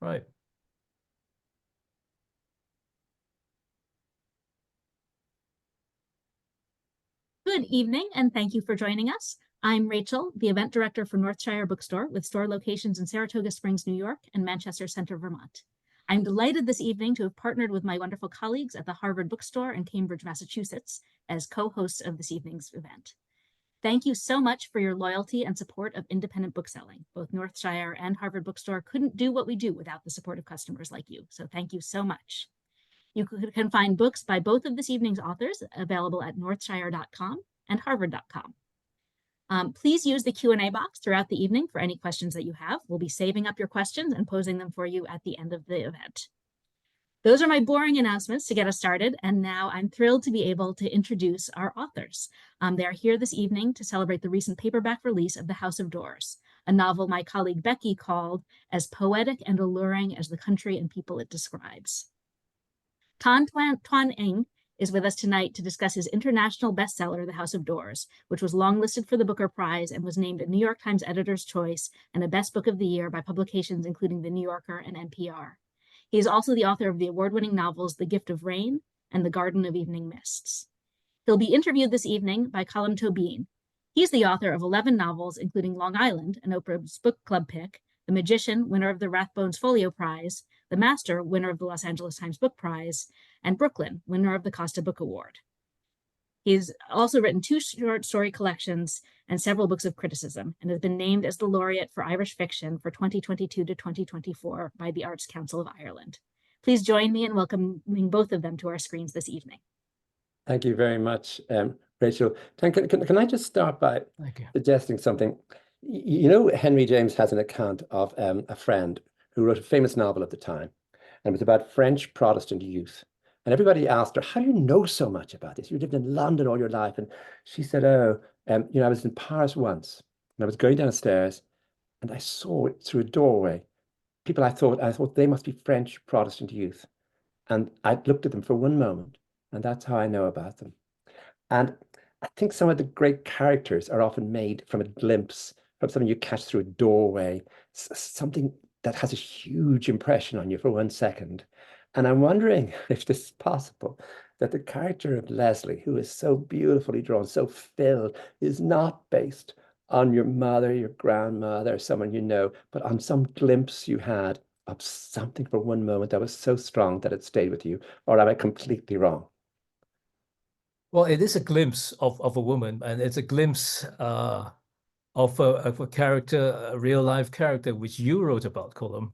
Right. Good evening, and thank you for joining us. I'm Rachel, the event director for Northshire Bookstore, with store locations in Saratoga Springs, New York, and Manchester Center, Vermont. I'm delighted this evening to have partnered with my wonderful colleagues at the Harvard Bookstore in Cambridge, Massachusetts, as co-hosts of this evening's event. Thank you so much for your loyalty and support of independent bookselling. Both Northshire and Harvard Bookstore couldn't do what we do without the support of customers like you, so thank you so much. You can find books by both of this evening's authors available at northshire.com and harvard.com. Please use the Q&A box throughout the evening for any questions that you have. We'll be saving up your questions and posing them for you at the end of the event. Those are my boring announcements to get us started, and now I'm thrilled to be able to introduce our authors. They are here this evening to celebrate the recent paperback release of The House of Doors, a novel my colleague Becky called as poetic and alluring as the country and people it describes. Twan Eng is with us tonight to discuss his international bestseller, The House of Doors, which was longlisted for the Booker Prize and was named a New York Times Editor's Choice and a Best Book of the Year by publications including The New Yorker and NPR. He is also the author of the award-winning novels The Gift of Rain and The Garden of Evening Mists. He'll be interviewed this evening by Colm Toibin. He's the author of 11 novels, including Long Island, an Oprah's Book Club pick, The Magician, winner of the Rathbones Folio Prize, The Master, winner of the Los Angeles Times Book Prize, and Brooklyn, winner of the Costa Book Award. He's also written 2 short story collections and several books of criticism, and has been named as the laureate for Irish fiction for 2022 to 2024 by the Arts Council of Ireland. Please join me in welcoming both of them to our screens this evening. Thank you very much, Rachel. Can I just start by suggesting something? You know, Henry James has an account of a friend who wrote a famous novel at the time, and it was about French Protestant youth. And everybody asked her, how do you know so much about this? You lived in London all your life. And she said, I was in Paris once, and I was going downstairs, and I saw it through a doorway. People I thought they must be French Protestant youth. And I looked at them for one moment, and that's how I know about them. And I think some of the great characters are often made from a glimpse, from something you catch through a doorway, something that has a huge impression on you for 1 second. And I'm wondering if this is possible, that the character of Leslie, who is so beautifully drawn, so filled, is not based on your mother, your grandmother, someone you know, but on some glimpse you had of something for one moment that was so strong that it stayed with you. Or am I completely wrong? Well, it is a glimpse of a woman, and it's a glimpse of a character, a real life character, which you wrote about, Colm,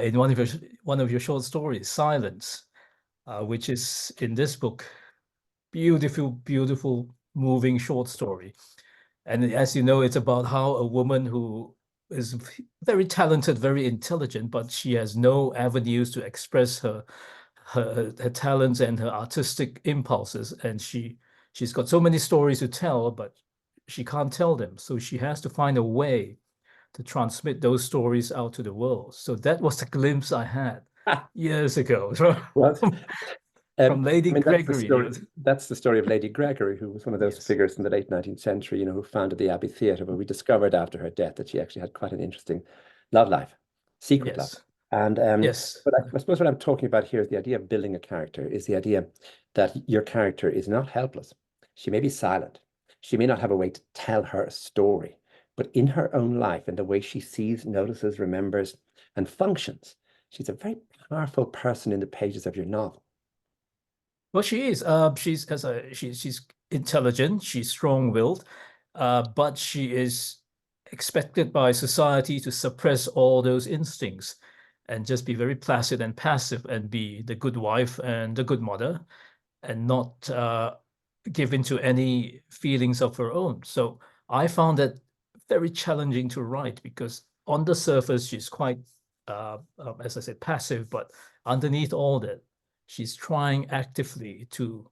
in one of your short stories, Silence, which is in this book, beautiful, moving short story. And as you know, it's about how a woman who is very talented, very intelligent, but she has no avenues to express her talents and her artistic impulses, and she's got so many stories to tell, but she can't tell them, so she has to find a way to transmit those stories out to the world. So that was the glimpse I had years ago from Lady Gregory. That's the story of Lady Gregory, who was one of those figures in the late 19th century, who founded the Abbey Theatre, but we discovered after her death that she actually had quite an interesting love life, secret love. And but I suppose what I'm talking about here is the idea of building a character, is the idea that your character is not helpless. She may be silent. She may not have a way to tell her story, but in her own life, in the way she sees, notices, remembers, and functions, she's a very powerful person in the pages of your novel. Well, she is. She's intelligent. She's strong-willed, but she is expected by society to suppress all those instincts and just be very placid and passive and be the good wife and the good mother, and not give into any feelings of her own. So I found that very challenging to write, because on the surface she's quite, as I said, passive, but underneath all that, she's trying actively to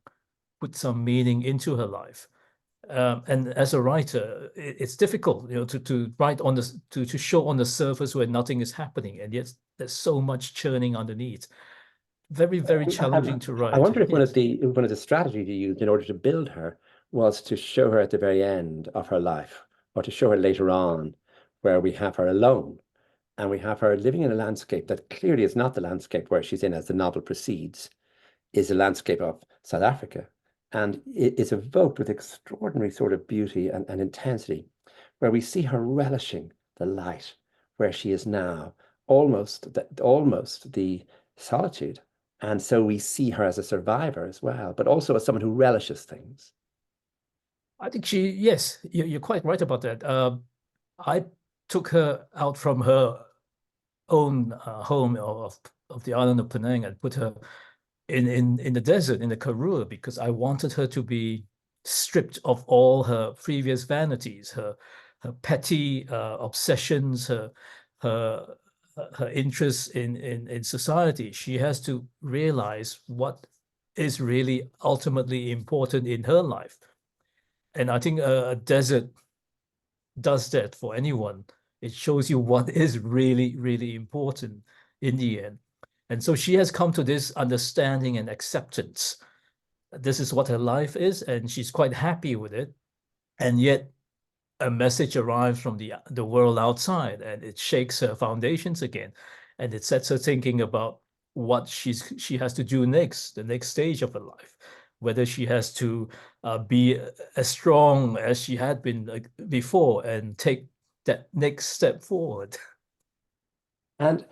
put some meaning into her life. And as a writer, it's difficult, to write on this, to show on the surface where nothing is happening, and yet there's so much churning underneath. Very challenging to write. I wonder if one of the strategies you used in order to build her was to show her at the very end of her life, or to show her later on, where we have her alone, and we have her living in a landscape that clearly is not the landscape where she's in as the novel proceeds, is a landscape of South Africa. And it is evoked with extraordinary sort of beauty and intensity, where we see her relishing the light where she is now, almost the solitude. And so we see her as a survivor as well, but also as someone who relishes things. I think yes, you're quite right about that. I took her out from her own home of the island of Penang and put her in the desert, in the Karoo, because I wanted her to be stripped of all her previous vanities, her petty obsessions, her interests in society. She has to realize what is really ultimately important in her life. And I think a desert does that for anyone. It shows you what is really, really important in the end. And so she has come to this understanding and acceptance. This is what her life is, and she's quite happy with it. And yet a message arrives from the world outside, and it shakes her foundations again. And it sets her thinking about what she has to do next, the next stage of her life, whether she has to be as strong as she had been before and take that next step forward. And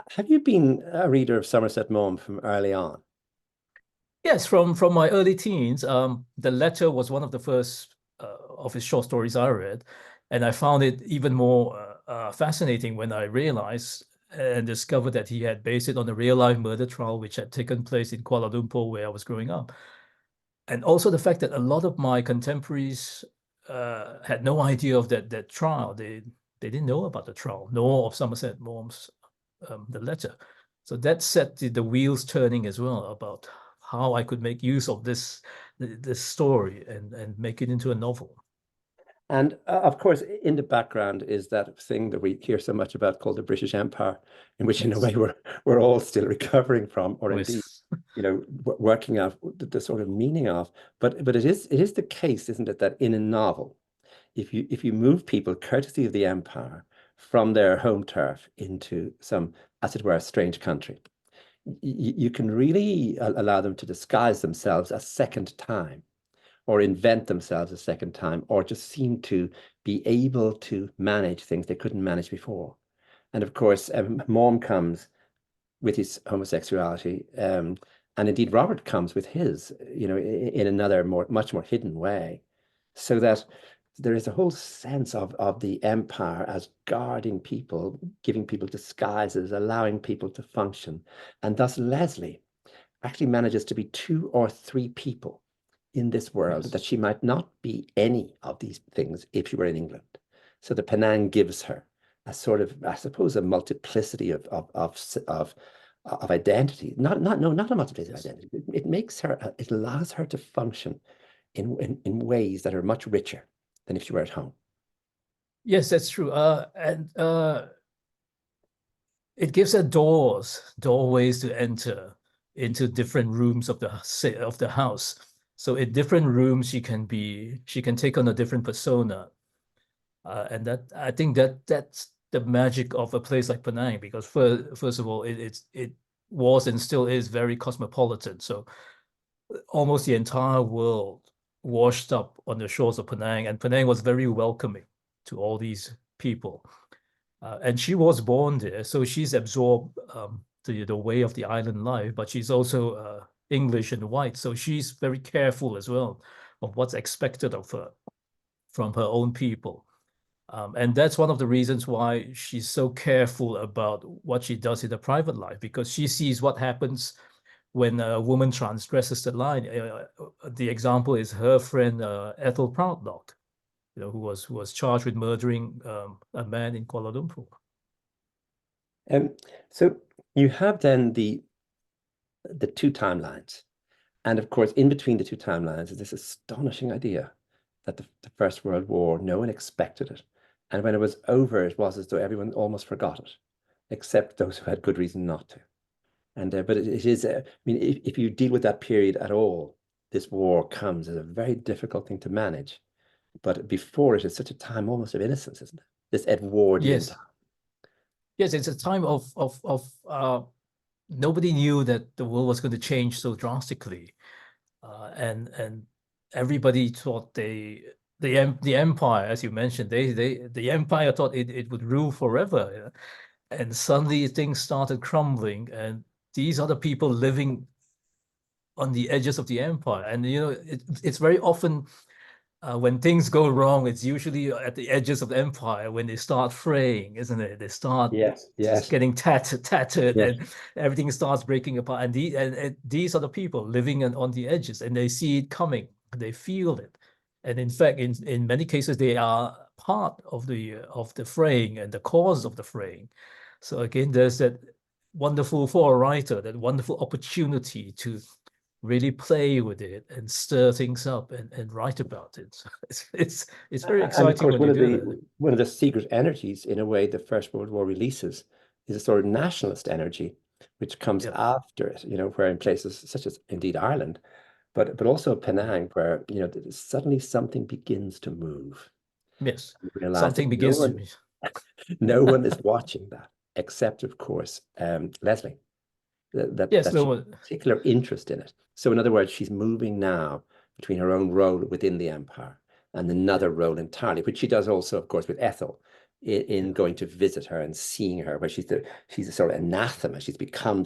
have you been a reader of Somerset Maugham from early on? Yes, from my early teens. The Letter was one of the first of his short stories I read, and I found it even more fascinating when I realized and discovered that he had based it on a real-life murder trial which had taken place in Kuala Lumpur, where I was growing up. And also the fact that a lot of my contemporaries had no idea of that trial. They didn't know about the trial, nor of Somerset Maugham's The Letter. So that set the wheels turning as well about how I could make use of this story and make it into a novel. And of course, in the background is that thing that we hear so much about called the British Empire, in which, in a way, we're all still recovering from, or indeed, working out the sort of meaning of. But it is the case, isn't it, that in a novel, if you move people, courtesy of the empire, from their home turf into some, as it were, a strange country, you can really allow them to disguise themselves a second time, or invent themselves a second time, or just seem to be able to manage things they couldn't manage before. And of course, Maugham comes with his homosexuality, and indeed Robert comes with his, in another much more hidden way, so that there is a whole sense of the empire as guarding people, giving people disguises, allowing people to function. And thus Leslie actually manages to be 2 or 3 people in this world, that she might not be any of these things if she were in England. So the Penang gives her a sort of, I suppose, a multiplicity of identity. Not a multiplicity of identity. It makes her, it allows her to function in ways that are much richer than if she were at home. Yes, that's true. And it gives her doorways to enter into different rooms of the house. So in different rooms, she can take on a different persona, and that, I think, that's the magic of a place like Penang, because first of all, it was and still is very cosmopolitan. So almost the entire world washed up on the shores of Penang, and Penang was very welcoming to all these people. And she was born there, so she's absorbed the way of the island life, but she's also English and white, so she's very careful as well of what's expected of her from her own people. And that's one of the reasons why she's so careful about what she does in her private life, because she sees what happens when a woman transgresses the line. The example is her friend Ethel Proudlock, who was charged with murdering a man in Kuala Lumpur. So you have then the 2 timelines. And of course, in between the 2 timelines is this astonishing idea that the First World War, no one expected it. And when it was over, it was as though everyone almost forgot it, except those who had good reason not to. And but it is, I mean, if you deal with that period at all, this war comes as a very difficult thing to manage. But before it is such a time almost of innocence, isn't it? This Edwardian time. Yes, it's a time of nobody knew that the world was going to change so drastically, and everybody thought the empire, as you mentioned, the empire thought it would rule forever, and suddenly things started crumbling, and these are the people living on the edges of the empire, and it's very often. When things go wrong, it's usually at the edges of the empire when they start fraying, isn't it? They start Yes. getting tattered, Yes. and everything starts breaking apart. And these are the people living on the edges, and they see it coming. They feel it, and in fact, in many cases, they are part of the fraying and the cause of the fraying. So again, there's that wonderful for a writer, that wonderful opportunity to really play with it and stir things up and write about it. So it's very And of exciting course, when you do that. one of the secret energies, in a way, the First World War releases is a sort of nationalist energy, which comes Yeah. after it, where in places such as indeed Ireland, but also Penang, where, suddenly something begins to move. Yes. You realize Something that begins to no one is watching that, except, of course, Leslie. Yes, She no has particular interest in it. So in other words, she's moving now between her own role within the empire and another role entirely, which she does also, of course, with Ethel in going to visit her and seeing her, where she's a sort of anathema. She's become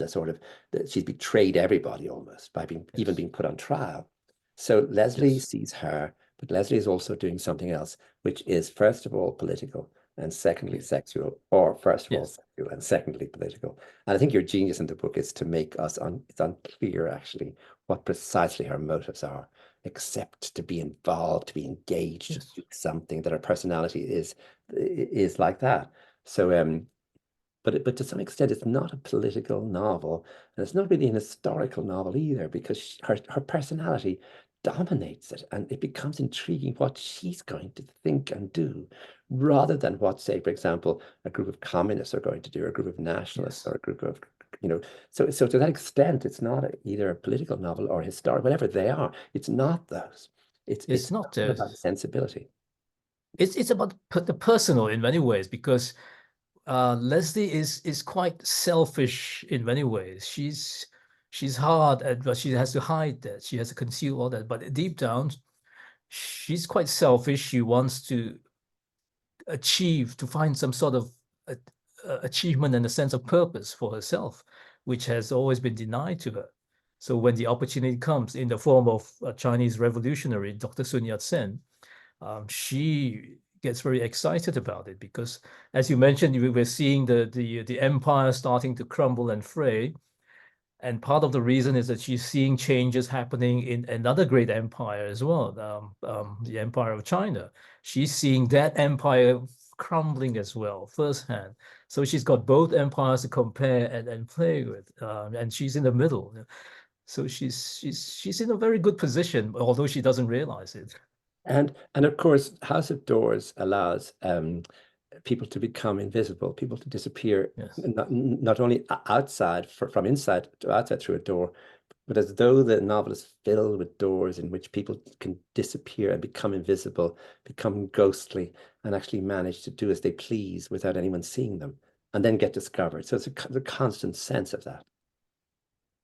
she's betrayed everybody almost by even being put on trial. So Leslie sees her, but Leslie is also doing something else, which is first of all political, and secondly sexual, or first of all sexual and secondly political. And I think your genius in the book is to make it's unclear actually what precisely her motives are, except to be involved, to be engaged, to do something, that her personality is like that. So but to some extent it's not a political novel, and it's not really an historical novel either, because her personality dominates it, and it becomes intriguing what she's going to think and do, rather than what, say, for example, a group of communists are going to do, or a group of nationalists, or a group of, so to that extent, it's not either a political novel or historic, whatever they are. It's not those. It's not about sensibility. It's about the personal in many ways, because Leslie is quite selfish in many ways. She's hard, but she has to hide that. She has to conceal all that. But deep down, she's quite selfish. She wants to find some sort of achievement and a sense of purpose for herself, which has always been denied to her. So when the opportunity comes in the form of a Chinese revolutionary, Dr. Sun Yat-sen, she gets very excited about it, because, as you mentioned, we were seeing the empire starting to crumble and fray. And part of the reason is that she's seeing changes happening in another great empire as well, the Empire of China. She's seeing that empire crumbling as well firsthand. So she's got both empires to compare and play with, and she's in the middle. So she's in a very good position, although she doesn't realize it. And of course, House of Doors allows people to become invisible, people to disappear, not only outside from inside to outside through a door, but as though the novel is filled with doors in which people can disappear and become invisible, become ghostly, and actually manage to do as they please without anyone seeing them, and then get discovered. So it's a constant sense of that.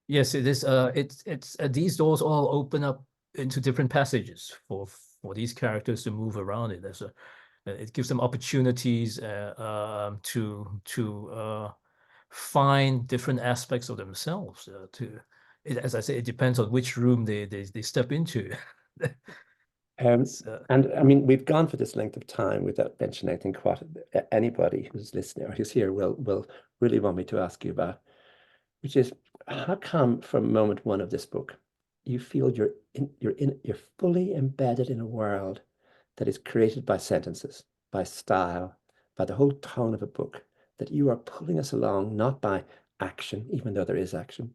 Yes, it is. It's these doors all open up into different passages for these characters to move around it. It gives them opportunities to find different aspects of themselves. As I say, it depends on which room they step into. And I mean, we've gone for this length of time without mentioning, I think, what anybody who's listening or who's here will really want me to ask you about, which is, how come from moment one of this book you feel you're fully embedded in a world that is created by sentences, by style, by the whole tone of a book, that you are pulling us along not by action, even though there is action,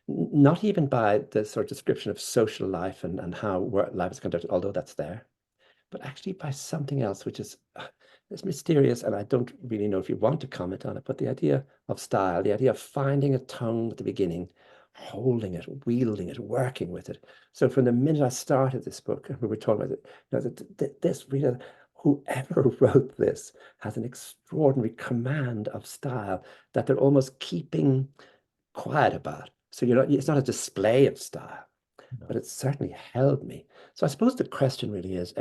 not even by the sort of description of social life and how life is conducted, although that's there, but actually by something else, which is it's mysterious, and I don't really know if you want to comment on it, but the idea of style, the idea of finding a tone at the beginning, holding it, wielding it, working with it. So from the minute I started this book, and we were talking about it, this really, whoever wrote this has an extraordinary command of style that they're almost keeping quiet about. So it's not a display of style, but it certainly held me. So I suppose the question really is,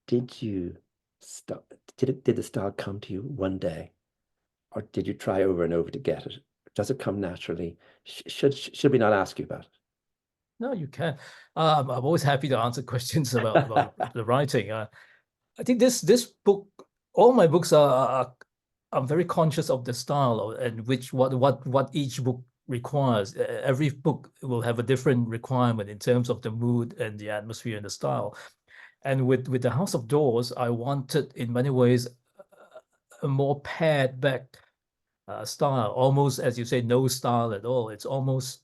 did you stop? Did the style come to you one day, or did you try over and over to get it? Does it come naturally? Should we not ask you about it? No, you can. I'm always happy to answer questions about the writing. I think this book, all my books I'm very conscious of the style and what each book requires. Every book will have a different requirement in terms of the mood and the atmosphere and the style. And with the House of Doors, I wanted in many ways a more pared back style, almost as you say, no style at all. It's almost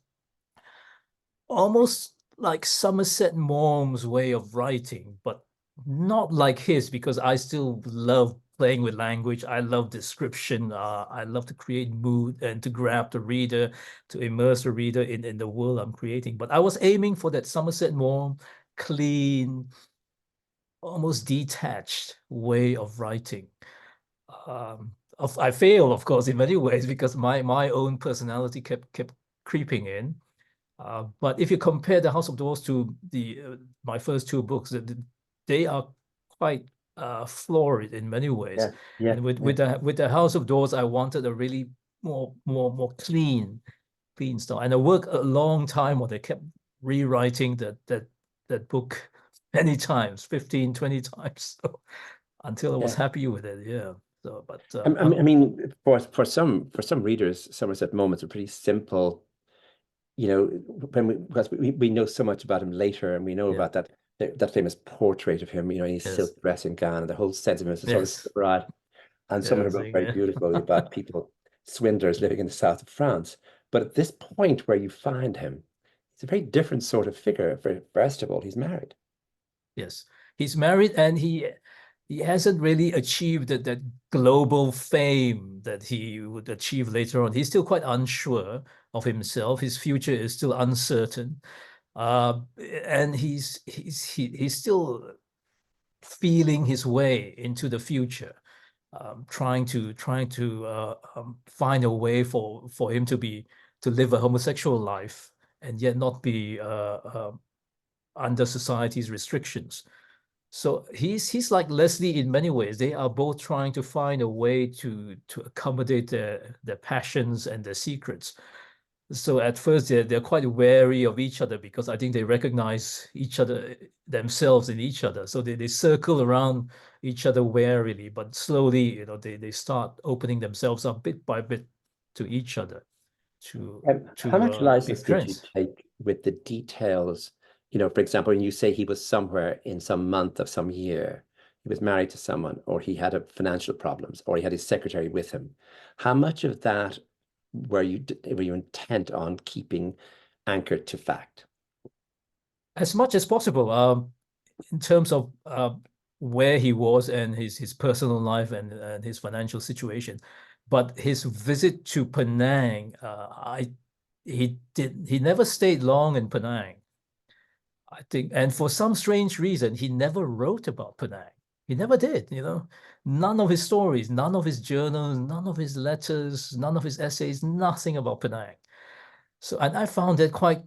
like Somerset Maugham's way of writing, but not like his, because I still love playing with language. I love description. I love to create mood and to grab the reader, to immerse the reader in the world I'm creating. But I was aiming for that Somerset Maugham, clean, almost detached way of writing. I failed, of course, in many ways because my own personality kept creeping in. But if you compare the House of Doors to my first two books, they are quite florid in many ways. And with the House of Doors, I wanted a really more clean style. And I worked a long time on it. I kept rewriting that book many times, 15, 20 times, so, until I was happy with it. Yeah. So, but I mean, for some readers, Somerset Maugham's a pretty simple. Because we know so much about him later, and we know about that famous portrait of him, in his silk dressing gown, and the whole sense of him as a sort of bride. And someone wrote very beautifully about people, swindlers living in the south of France. But at this point where you find him, he's a very different sort of figure. First of all, he's married. Yes, he's married, and he hasn't really achieved that global fame that he would achieve later on. He's still quite unsure of himself. His future is still uncertain, and he's still feeling his way into the future, trying to find a way for him to live a homosexual life and yet not be under society's restrictions. So he's like Leslie in many ways. They are both trying to find a way to accommodate their passions and their secrets. So at first they're quite wary of each other because I think they recognize each other themselves in each other. So they circle around each other warily, but slowly, they start opening themselves up bit by bit to each other. How much license did you take with the details? For example, when you say he was somewhere in some month of some year, he was married to someone, or he had financial problems, or he had his secretary with him. How much of that were you intent on keeping anchored to fact? As much as possible, in terms of where he was and his personal life and his financial situation. But his visit to Penang, he never stayed long in Penang, I think, and for some strange reason, he never wrote about Penang. He never did, None of his stories, none of his journals, none of his letters, none of his essays, nothing about Penang. So, and I found that quite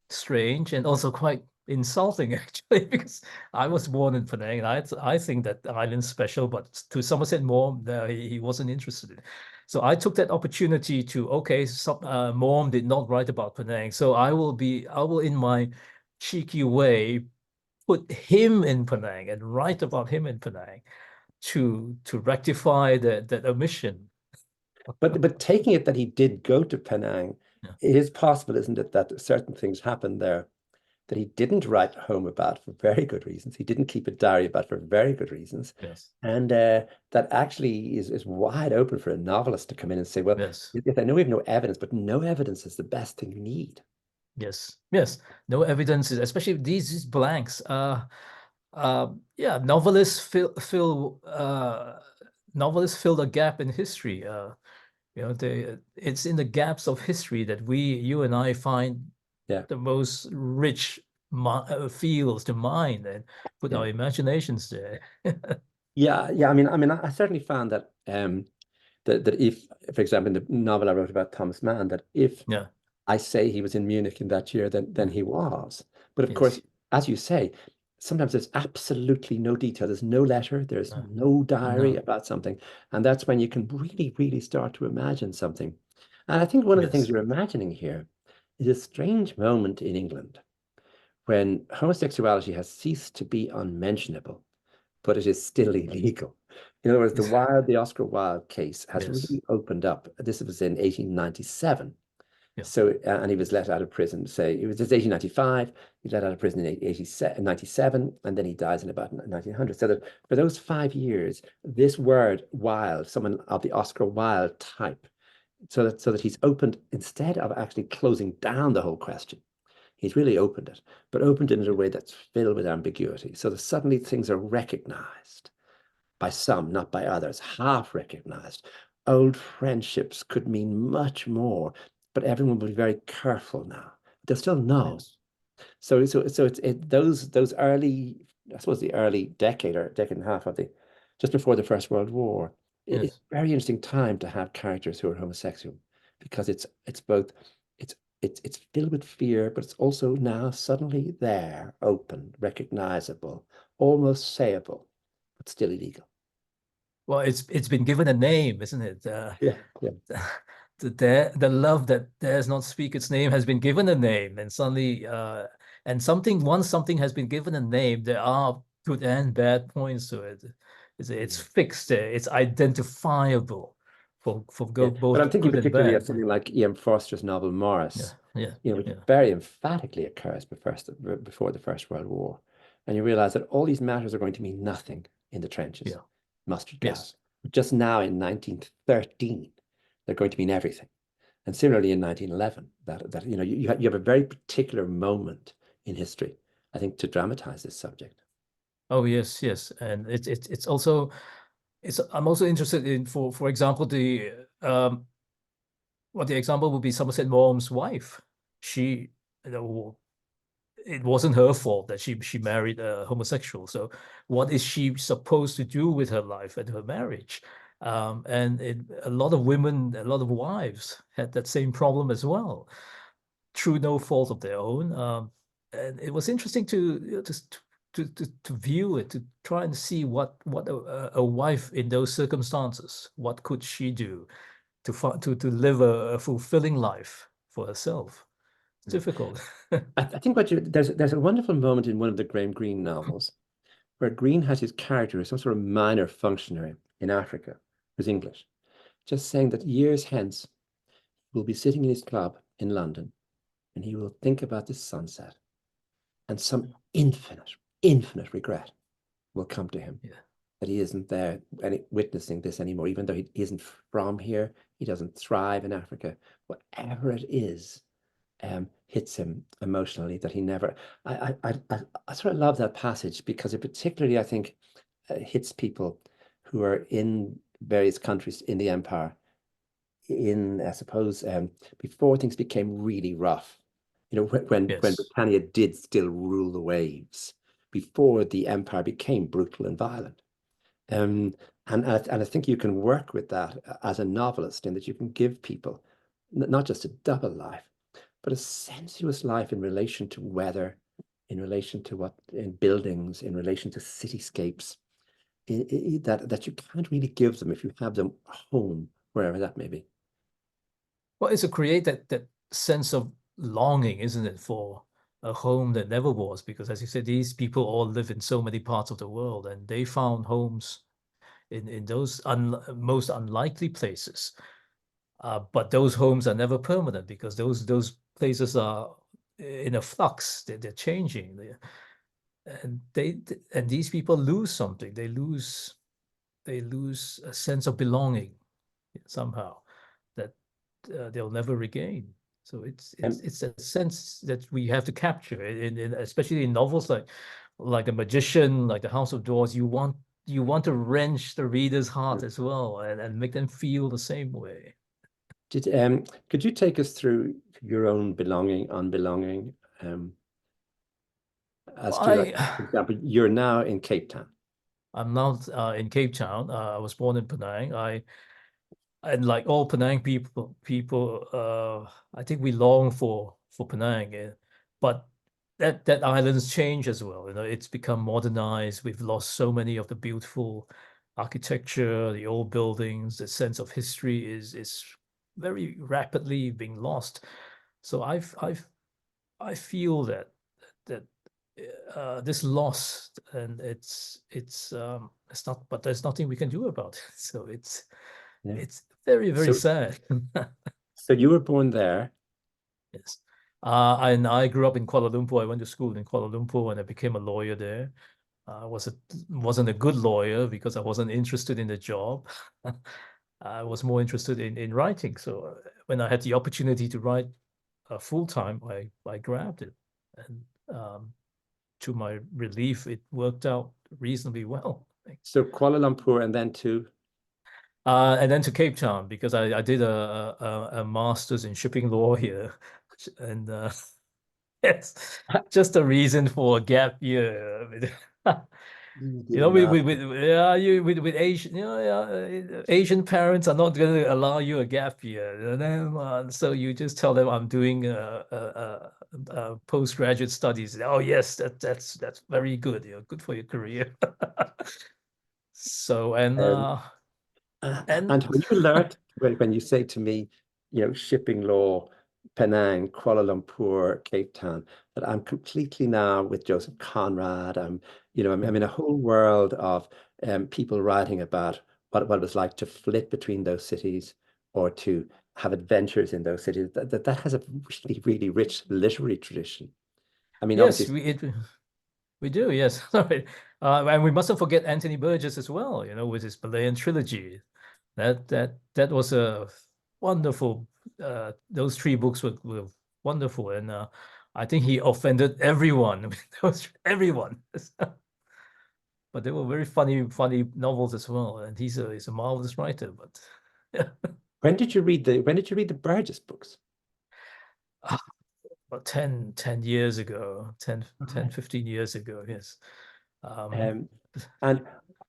strange and also quite insulting, actually, because I was born in Penang, and I think that the island's special, but to Somerset Maugham, he wasn't interested in. So I took that opportunity to, Maugham did not write about Penang, so I will in my cheeky way put him in Penang and write about him in Penang to rectify that omission. But taking it that he did go to Penang, it is possible, isn't it, that certain things happened there that he didn't write home about for very good reasons. He didn't keep a diary about for very good reasons. Yes. And that actually is wide open for a novelist to come in and say, well, yes, I know we have no evidence, but no evidence is the best thing you need. Yes, no evidence, especially these blanks. Novelists fill a gap in history. It's in the gaps of history that you and I find the most rich feels, to mind, and put our imaginations there. Yeah. I certainly found that that if, for example, in the novel I wrote about Thomas Mann, that if I say he was in Munich in that year, then he was. But of course, as you say, sometimes there's absolutely no detail. There's no letter. There's no diary about something. And that's when you can really, really start to imagine something. And I think one of the things you're imagining here is a strange moment in England when homosexuality has ceased to be unmentionable, but it is still illegal. In other words, the Oscar Wilde case has really opened up. This was in 1897. So, and he was let out of prison, say, it was just 1895, he was let out of prison in 97, and then he dies in about 1900. So that for those 5 years, this word Wilde, someone of the Oscar Wilde type, so that he's opened, instead of actually closing down the whole question, he's really opened it, but opened it in a way that's filled with ambiguity. So that suddenly things are recognized by some, not by others, half recognized. Old friendships could mean much more, but everyone will be very careful now. They'll still know. So it's those early, I suppose the early decade or decade and a half of just before the First World War. It's a very interesting time to have characters who are homosexual, because it's both, it's filled with fear, but it's also now suddenly there, open, recognizable, almost sayable, but still illegal. Well, it's been given a name, isn't it? The love that dares not speak its name has been given a name, and suddenly, once something has been given a name, there are good and bad points to it. It's fixed there. It's identifiable for both. But I'm thinking good particularly and bad. of something like E.M. Forster's novel Morris, which yeah. very emphatically occurs before the First World War, and you realize that all these matters are going to mean nothing in the trenches. Mustard gas. Just now in 1913, they're going to mean everything. And similarly in 1911, that you have a very particular moment in history, I think, to dramatize this subject. Oh yes, and it's also I'm also interested in, for example, the example would be Somerset Maugham's wife. She, it wasn't her fault that she married a homosexual. So what is she supposed to do with her life and her marriage? And a lot of women, a lot of wives had that same problem as well, through no fault of their own. And it was interesting to view it, to try and see what a wife in those circumstances, what could she do to live a fulfilling life for herself. It's difficult. I think there's a wonderful moment in one of the Graham Greene novels where Greene has his character as some sort of minor functionary in Africa who's English, just saying that years hence he will be sitting in his club in London and he will think about this sunset, and some infinite regret will come to him that he isn't there witnessing this anymore, even though he isn't from here, he doesn't thrive in Africa. Whatever it is, hits him emotionally, that he never. I sort of love that passage because it particularly, I think, hits people who are in various countries in the empire, I suppose, before things became really rough. When Britannia did still rule the waves, before the empire became brutal and violent. And I think you can work with that as a novelist, in that you can give people not just a double life, but a sensuous life in relation to weather, in relation to in buildings, in relation to cityscapes, that you can't really give them if you have them home, wherever that may be. Well, it's to create that sense of longing, isn't it, for a home that never was? Because as you said, these people all live in so many parts of the world, and they found homes in those most unlikely places. But those homes are never permanent, because those places are in a flux. They're changing. And these people lose something. They lose a sense of belonging somehow that they'll never regain. So it's a sense that we have to capture especially in novels like The Magician, like The House of Doors. You want to wrench the reader's heart as well, and make them feel the same way. Could you take us through your own belonging, unbelonging? as to, like, for example, you're now in Cape Town. I'm now in Cape Town. I was born in Penang. And like all Penang people, I think we long for Penang, but that island's changed as well. It's become modernized. We've lost so many of the beautiful architecture, the old buildings. The sense of history is very rapidly being lost. So I feel that this loss, and it's not, but there's nothing we can do about it. So it's very, very sad. So you were born there. Yes. And I grew up in Kuala Lumpur. I went to school in Kuala Lumpur and I became a lawyer there. I wasn't a good lawyer because I wasn't interested in the job. I was more interested in writing. So when I had the opportunity to write full time, I grabbed it. And to my relief, it worked out reasonably well. So Kuala Lumpur and then to Cape Town, because I did a master's in shipping law here, and it's just a reason for a gap year. With Asian, Asian parents are not going to allow you a gap year, and then so you just tell them I'm doing postgraduate studies. Oh yes, that's very good. Good for your career. So and when you learned, when you say to me, shipping law, Penang, Kuala Lumpur, Cape Town, that I'm completely now with Joseph Conrad. I'm in a whole world of people writing about what it was like to flit between those cities or to have adventures in those cities. That has a really, really rich literary tradition. I mean, yes, obviously, we do. Yes, and we mustn't forget Anthony Burgess as well. With his Malayan trilogy. That was a wonderful. Those three books were wonderful, and I think he offended everyone. Everyone. But they were very funny novels as well, and he's a marvelous writer. But yeah. When did you read the Burgess books? About 10 years ago, 10, 15 years ago, yes. And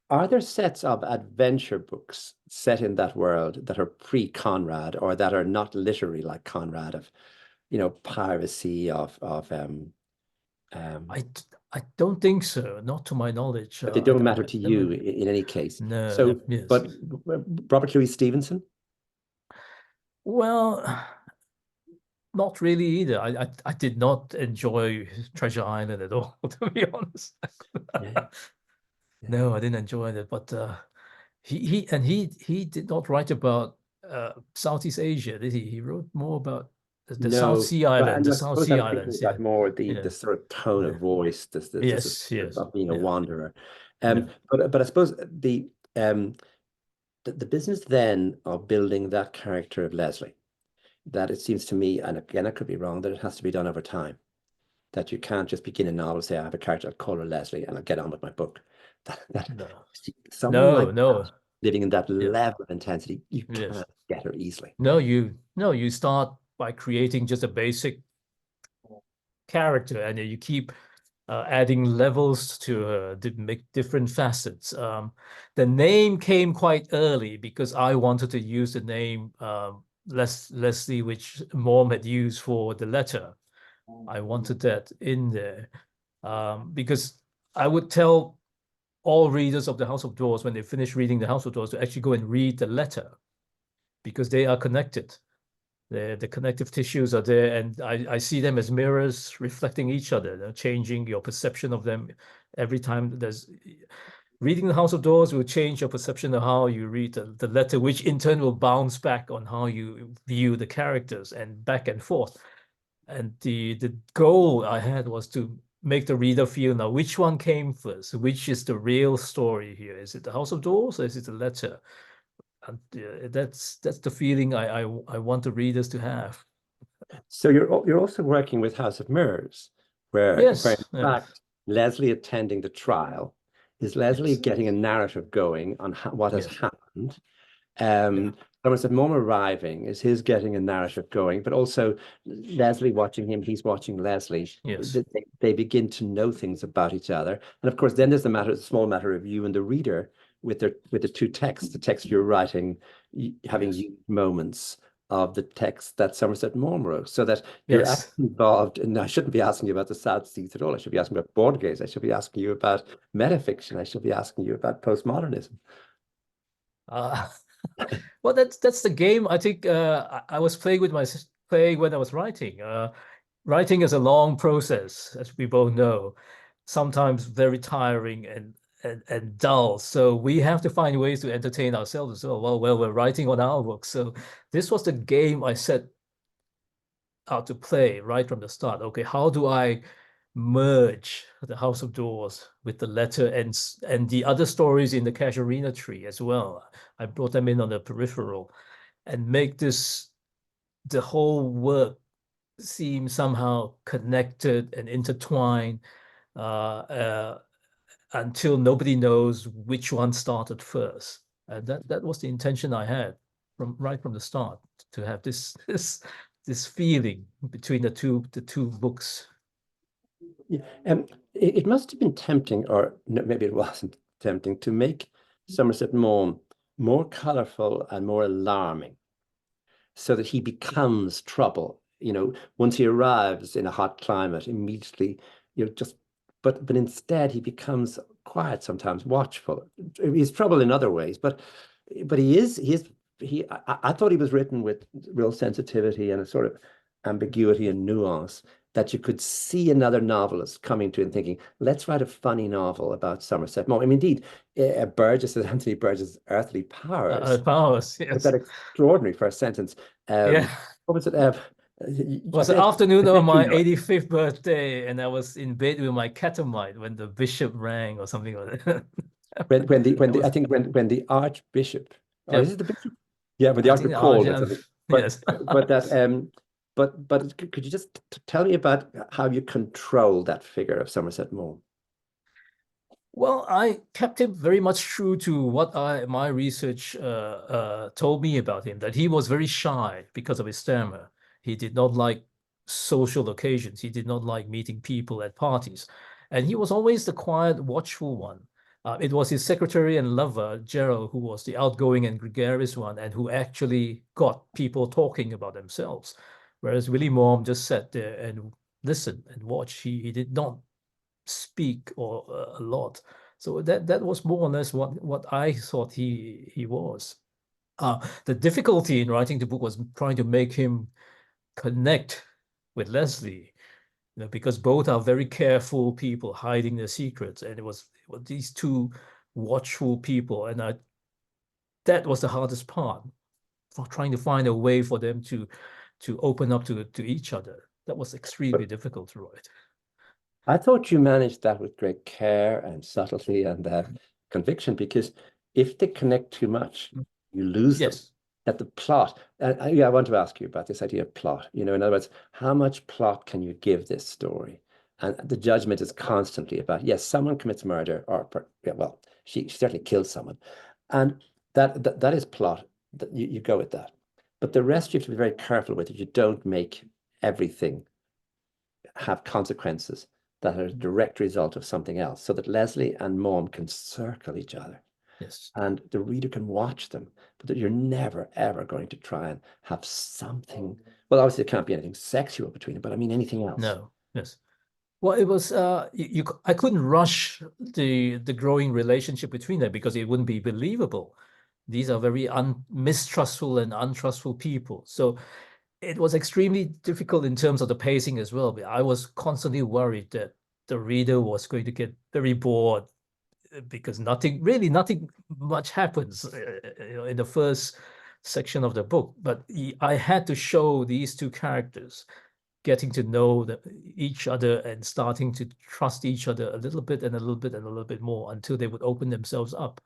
are there sets of adventure books set in that world that are pre-Conrad or that are not literary like Conrad, of piracy, I don't think so, not to my knowledge. But they don't matter to you in any case. No. So, yes. But Robert Louis Stevenson? Well, not really either. I did not enjoy Treasure Island at all, to be honest. Yeah. No, I didn't enjoy it. But he did not write about Southeast Asia, did he? He wrote more about the South Sea Island, the South Sea Islands. Yeah. More the sort of tone of voice, yes, of being a wanderer. But I suppose the business then of building that character of Leslie, that it seems to me, and again I could be wrong, that it has to be done over time. That you can't just begin a novel, say I have a character, I'll call her Leslie, and I'll get on with my book. Someone living in that level of intensity, you can't get her easily. No, you start by creating just a basic character, and you keep adding levels to her to make different facets. The name came quite early because I wanted to use the name Leslie, which Mom had used for the letter. I wanted that in there because I would tell all readers of the House of Dwarves when they finish reading the House of Dwarves to actually go and read the letter because they are connected. The connective tissues are there, and I see them as mirrors reflecting each other, changing your perception of them every time. Reading the House of Dwarves will change your perception of how you read the letter, which in turn will bounce back on how you view the characters and back and forth. And the goal I had was to make the reader feel now which one came first, which is the real story here. Is it the House of Dwarves or is it the letter? And that's the feeling I want the readers to have. So you're also working with House of Mirrors, where in fact Leslie attending the trial is Leslie getting a narrative going on what has happened, Somerset Maugham arriving is his getting a narrative going, but also Leslie watching him, he's watching Leslie. Yes. They begin to know things about each other. And of course, then there's the small matter of you and the reader with the two texts, the text you're writing, having used moments of the text that Somerset Maugham wrote, so that you're actually involved. And I shouldn't be asking you about the sad seas at all. I should be asking about board games. I should be asking you about metafiction. I should be asking you about postmodernism. Well, that's the game. I think I was playing when I was writing. Writing is a long process, as we both know, sometimes very tiring and dull. So we have to find ways to entertain ourselves as well. Well, we're writing on our book. So this was the game I set out to play right from the start. Okay, how do I merge the House of Doors with the letter and the other stories in the Casuarina tree as well? I brought them in on the peripheral and make the whole work seem somehow connected and intertwined until nobody knows which one started first. And that was the intention I had right from the start, to have this feeling between the two books. Yeah, it must have been tempting, or no, maybe it wasn't tempting, to make Somerset Maugham more colorful and more alarming, so that he becomes trouble. Once he arrives in a hot climate, immediately, but instead he becomes quiet, sometimes watchful. He's trouble in other ways, but I thought he was written with real sensitivity and a sort of ambiguity and nuance, that you could see another novelist coming to and thinking, let's write a funny novel about Somerset Maugham. I mean, indeed, Anthony Burgess' earthly powers. Yes. That extraordinary first sentence. Yeah. What was it? It was the afternoon of my 85th birthday, and I was in bed with my catamite when the bishop rang or something like that. when the archbishop, or is it the bishop? Yeah, when the archbishop called. Yes. But could you just tell me about how you control that figure of Somerset Maugham? Well, I kept him very much true to what my research told me about him, that he was very shy because of his stammer. He did not like social occasions. He did not like meeting people at parties. And he was always the quiet, watchful one. It was his secretary and lover, Gerald, who was the outgoing and gregarious one, and who actually got people talking about themselves. Whereas Willie Maugham just sat there and listened and watched. He did not speak or a lot. So that was more or less what I thought he was. The difficulty in writing the book was trying to make him connect with Leslie, because both are very careful people hiding their secrets, and it was these two watchful people, and that was the hardest part, for trying to find a way for them to open up to each other. That was extremely difficult to write. I thought you managed that with great care and subtlety and conviction, because if they connect too much, you lose them. That the plot, I want to ask you about this idea of plot. In other words, how much plot can you give this story? And the judgment is constantly about, yes, someone commits murder, or well, she certainly kills someone, and that is plot. That you go with that, but the rest you have to be very careful with. You don't make everything have consequences that are a direct result of something else, so that Leslie and Maugham can circle each other. Yes. And the reader can watch them, but that you're never, ever going to try and have something. Well, obviously, there can't be anything sexual between them, but I mean anything else. No, yes. Well, it was I couldn't rush the growing relationship between them, because it wouldn't be believable. These are very mistrustful and untrustful people. So it was extremely difficult in terms of the pacing as well. I was constantly worried that the reader was going to get very bored, because nothing much happens in the first section of the book. But I had to show these two characters getting to know each other and starting to trust each other a little bit and a little bit and a little bit more, until they would open themselves up.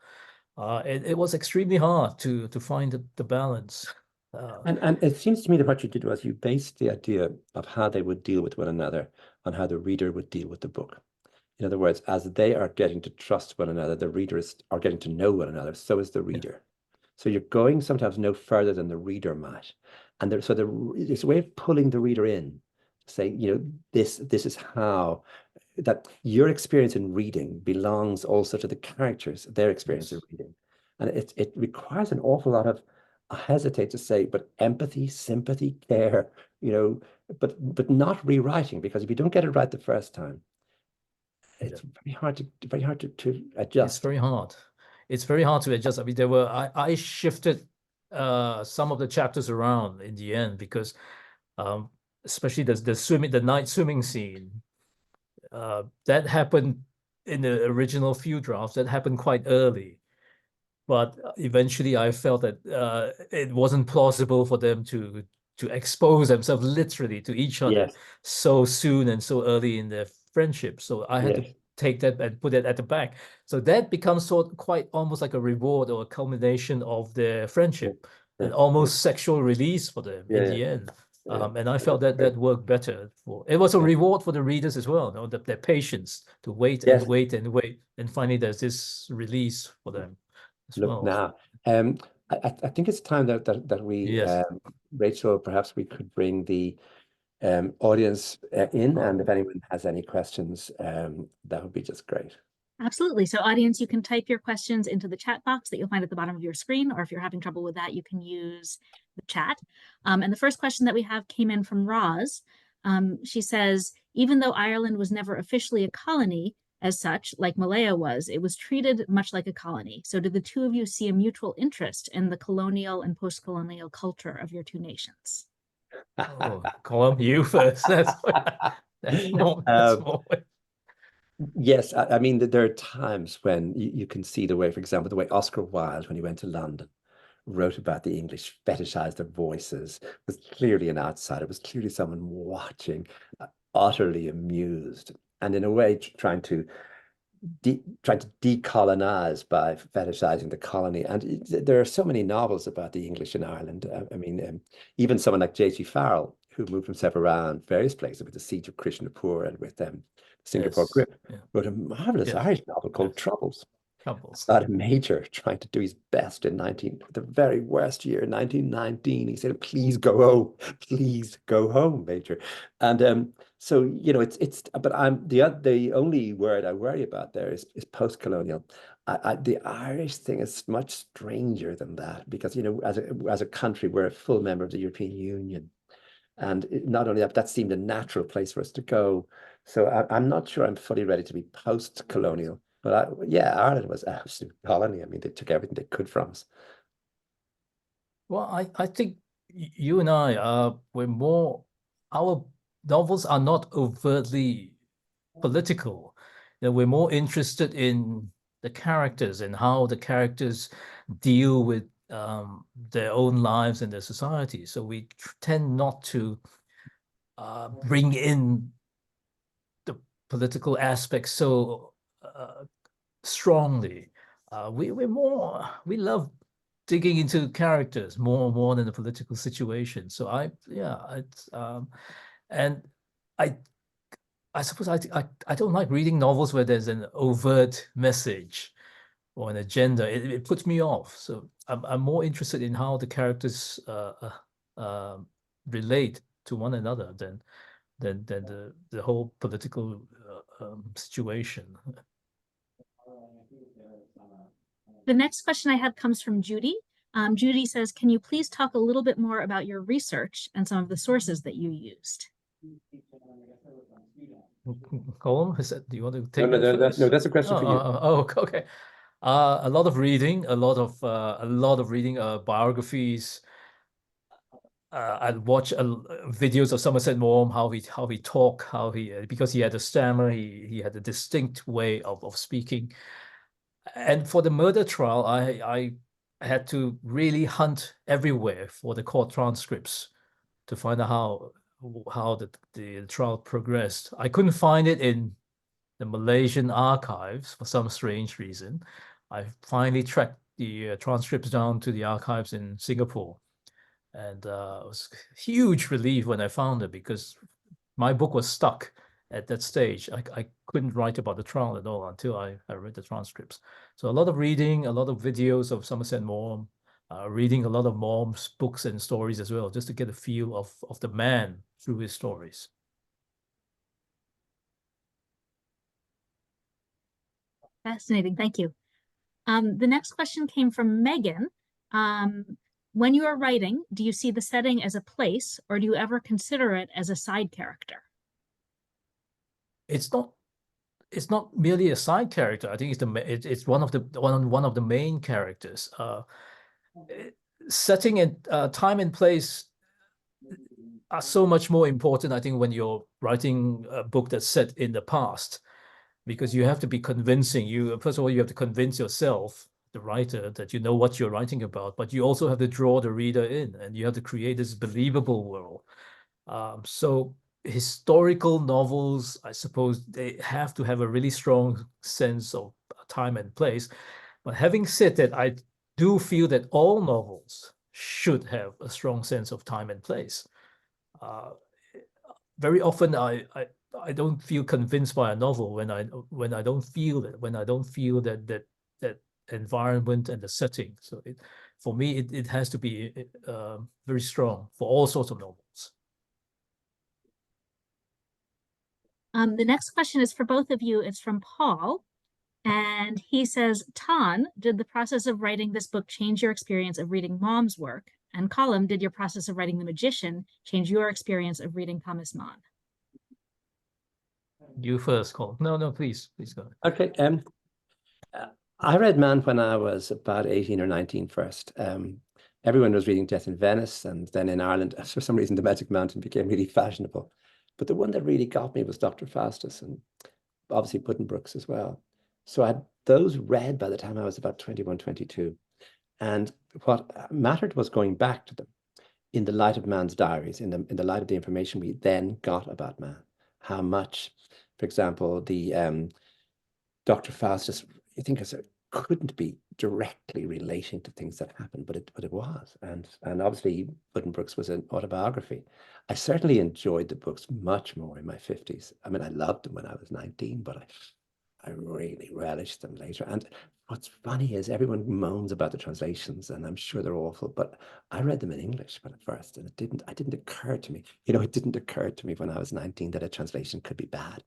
It was extremely hard to find the balance. And it seems to me that what you did was you based the idea of how they would deal with one another on how the reader would deal with the book. In other words, as they are getting to trust one another, the readers are getting to know one another, so is the reader. So you're going sometimes no further than the reader might. And there's a way of pulling the reader in, saying, you know, this is how that your experience in reading belongs also to the characters, their experience in reading. And it requires an awful lot of, I hesitate to say, but empathy, sympathy, care, you know, but not rewriting, because if you don't get it right the first time, it's very hard to adjust. It's very hard. It's very hard to adjust. I mean, I shifted some of the chapters around in the end because especially the night swimming scene that happened in the original few drafts, that happened quite early. But eventually I felt that it wasn't plausible for them to expose themselves literally to each other so soon and so early in their friendship. So I had to take that and put it at the back. So that becomes quite almost like a reward or a culmination of their friendship, and almost sexual release for them in the end. And I felt that worked better. It was a reward for the readers as well, you know, their patience to wait and wait and wait. And finally, there's this release for them as Look well. now, I think it's time that we, Rachel, perhaps we could bring the audience in, and if anyone has any questions, that would be just great. Absolutely. So audience, you can type your questions into the chat box that you'll find at the bottom of your screen, or if you're having trouble with that, you can use the chat. And the first question that we have came in from Roz. She says, even though Ireland was never officially a colony as such, like Malaya was, it was treated much like a colony. So do the two of you see a mutual interest in the colonial and post-colonial culture of your two nations? Oh, Colm, you first. That's more. Yes, I mean, there are times when you can see the way, for example, the way Oscar Wilde, when he went to London, wrote about the English, fetishized their voices, was clearly an outsider, was clearly someone watching, utterly amused, and in a way trying to decolonize by fetishizing the colony. And there are so many novels about the English in Ireland. I mean, even someone like J.G. Farrell, who moved himself around various places with the Siege of Krishnapur and with Singapore Grip, wrote a marvelous Irish novel called Troubles. About a major trying to do his best in the very worst year, 1919. He said, "Please go home, please go home, Major." And so, you know, but I'm the only word I worry about there is post-colonial. The Irish thing is much stranger than that, because, you know, as a country, we're a full member of the European Union, and not only that seemed a natural place for us to go. So I'm not sure I'm fully ready to be post-colonial. But Ireland was an absolute colony. I mean, they took everything they could from us. Well, I think you and I our novels are not overtly political. You know, we're more interested in the characters and how the characters deal with their own lives and their society. So we tend not to bring in the political aspects so strongly. We love digging into characters more than the political situation. So and I suppose I don't like reading novels where there's an overt message or an agenda. It puts me off. So I'm more interested in how the characters relate to one another than the whole political situation. The next question I have comes from Judy. Judy says, can you please talk a little bit more about your research and some of the sources that you used? Colm, do you want to take that first? No, that's a question for you. Okay. A lot of reading, a lot of reading biographies. I watch videos of Somerset Maugham, how he talked, because he had a stammer, he had a distinct way of speaking. And for the murder trial, I had to really hunt everywhere for the court transcripts to find out how the trial progressed. I couldn't find it in the Malaysian archives for some strange reason. I finally tracked the transcripts down to the archives in Singapore. And it was a huge relief when I found it, because my book was stuck at that stage. I couldn't write about the trial at all until I read the transcripts. So a lot of reading, a lot of videos of Somerset Maugham, reading a lot of mom's books and stories as well, just to get a feel of the man through his stories. Fascinating, thank you. The next question came from Megan. When you are writing, do you see the setting as a place, or do you ever consider it as a side character? It's not merely a side character. I think it's one of the main characters. Setting and time and place are so much more important, I think, when you're writing a book that's set in the past, because you have to be convincing. First of all, you have to convince yourself, the writer, that you know what you're writing about, but you also have to draw the reader in, and you have to create this believable world. So historical novels, I suppose, they have to have a really strong sense of time and place. But having said that, I do feel that all novels should have a strong sense of time and place. Very often, I don't feel convinced by a novel when I don't feel that environment and the setting. So for me, it has to be very strong for all sorts of novels. The next question is for both of you. It's from Paul. And he says, Tan, did the process of writing this book change your experience of reading Mom's work? And Colm, did your process of writing The Magician change your experience of reading Thomas Mann? You first, Colm. No, please go ahead. Okay. I read Mann when I was about 18 or 19 first. Everyone was reading Death in Venice, and then in Ireland, for some reason, The Magic Mountain became really fashionable. But the one that really got me was Dr. Faustus, and obviously Buddenbrooks as well. So I had those read by the time I was about 21, 22. And what mattered was going back to them in the light of Mann's diaries, in the light of the information we then got about Mann. How much, for example, the Dr. Faustus, I think couldn't be directly relating to things that happened, but it was. And obviously Buddenbrooks was an autobiography. I certainly enjoyed the books much more in my 50s. I mean, I loved them when I was 19, but I really relished them later. And what's funny is everyone moans about the translations, and I'm sure they're awful, but I read them in English at first, and it didn't occur to me. It didn't occur to me when I was 19 that a translation could be bad.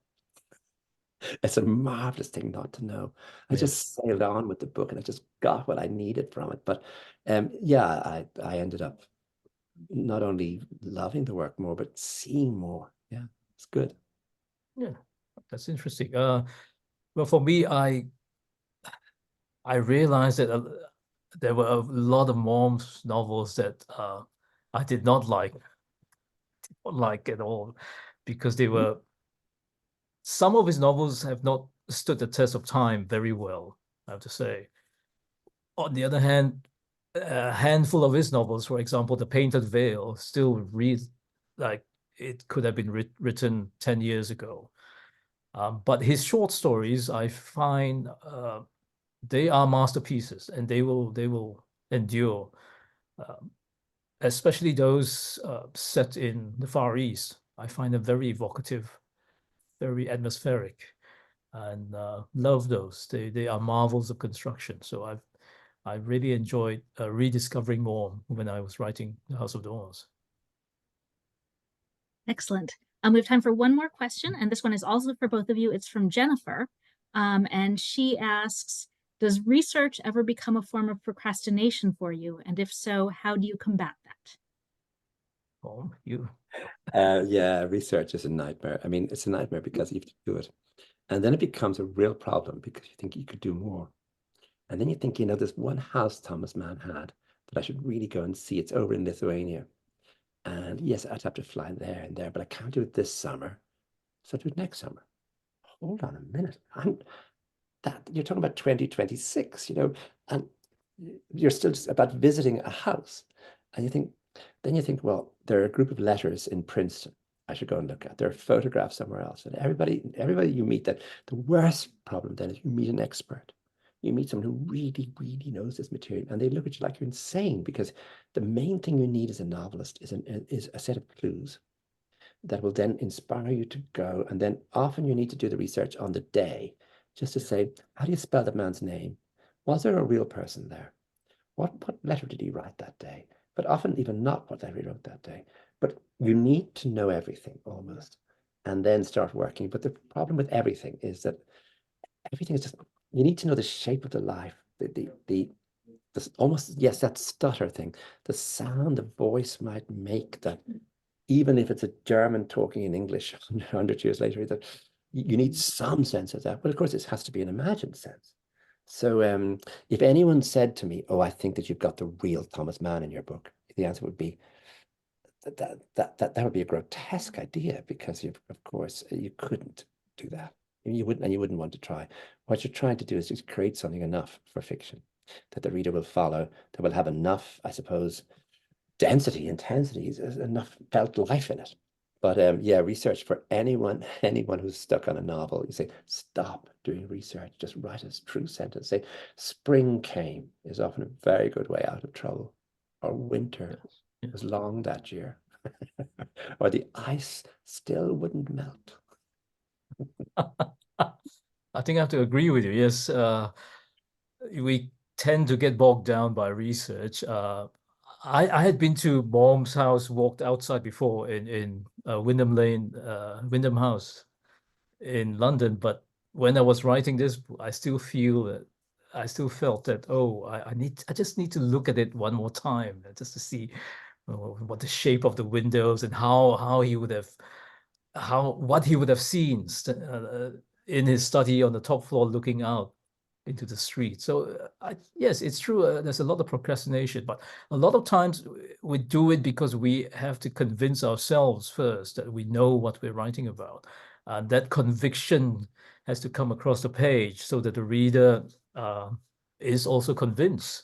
It's a marvelous thing not to know. I just sailed on with the book, and I just got what I needed from it. But yeah, I ended up not only loving the work more, but seeing more. Yeah, it's good. Yeah, that's interesting. Well, for me, I realized that there were a lot of Mom's novels that I did not like at all, because they were, some of his novels have not stood the test of time very well, I have to say. On the other hand, a handful of his novels, for example, The Painted Veil, still read like it could have been written 10 years ago. But his short stories, I find they are masterpieces, and they will endure, especially those set in the Far East. I find them very evocative, very atmospheric, and love those. They are marvels of construction. So I really enjoyed rediscovering more when I was writing The House of Doors. Excellent. We have time for one more question, and this one is also for both of you. It's from Jennifer, and she asks, does research ever become a form of procrastination for you? And if so, how do you combat that? Oh, you. Yeah, research is a nightmare. I mean, it's a nightmare because you have to do it. And then it becomes a real problem because you think you could do more. And then you think, there's one house Thomas Mann had that I should really go and see. It's over in Lithuania. And yes, I'd have to fly there and there, but I can't do it this summer. So I'll do it next summer. Hold on a minute. You're talking about 2026, and you're still just about visiting a house. And then you think, well, there are a group of letters in Princeton I should go and look at. There are photographs somewhere else. And everybody you meet, that the worst problem then is you meet an expert. You meet someone who really, really knows this material, and they look at you like you're insane, because the main thing you need as a novelist is a set of clues that will then inspire you to go. And then often you need to do the research on the day, just to say, how do you spell that man's name? Was there a real person there? what letter did he write that day? But often even not what letter he wrote that day. But you need to know everything almost, and then start working. But the problem with everything is that everything is just, you need to know the shape of the life, the almost, yes, that stutter thing, the sound the voice might make, that even if it's a German talking in English 100 years later, that you need some sense of that. But of course, it has to be an imagined sense. So if anyone said to me, oh, I think that you've got the real Thomas Mann in your book, the answer would be that would be a grotesque idea, because of course you couldn't do that. You wouldn't want to try. What you're trying to do is just create something enough for fiction that the reader will follow, that will have enough, I suppose, density, intensity, enough felt life in it. But yeah, research for anyone who's stuck on a novel, you say, stop doing research, just write a true sentence. Say, spring came is often a very good way out of trouble. Or winter was long that year. Or the ice still wouldn't melt. I think I have to agree with you. Yes, we tend to get bogged down by research. I had been to Mom's house, walked outside before in Wyndham Lane, Wyndham House in London. But when I was writing this, I still felt that, oh, I just need to look at it one more time, just to see what the shape of the windows and what he would have seen in his study on the top floor, looking out into the street. So yes, it's true. There's a lot of procrastination, but a lot of times we do it because we have to convince ourselves first that we know what we're writing about. That conviction has to come across the page so that the reader is also convinced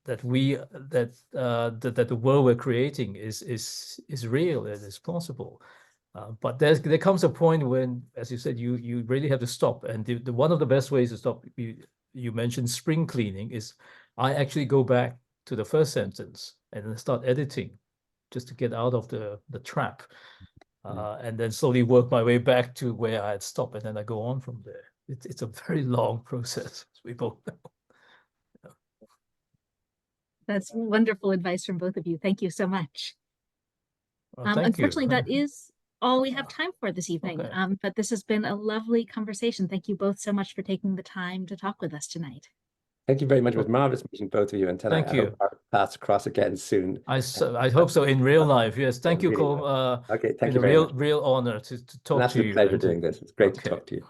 that that the world we're creating is real and is plausible. But there comes a point when, as you said, you really have to stop. And one of the best ways to stop, you mentioned spring cleaning, is I actually go back to the first sentence and then start editing, just to get out of the trap, and then slowly work my way back to where I had stopped, and then I go on from there. It's a very long process, as we both know. That's wonderful advice from both of you. Thank you so much. Well, thank unfortunately, you. that is all we have time for this evening. Okay. But this has been a lovely conversation. Thank you both so much for taking the time to talk with us tonight. Thank you very much. It was marvelous meeting both of you. And Thank you. I hope our paths cross again soon. I hope so in real life. Yes. Thank you, really Colm. Okay. Thank been you very much. Real honor to talk An to you. absolute pleasure doing this. It's great to talk to you.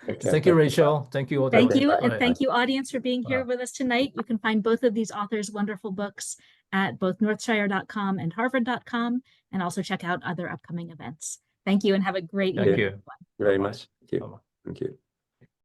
Okay. Thank you, Rachel. Thank you, Thank you. Bye. And thank you, audience, for being here with us tonight. You can find both of these authors' wonderful books at both northshire.com and harvard.com, and also check out other upcoming events. Thank you and have a great evening. Thank you very much. Thank you. Bye-bye. Thank you.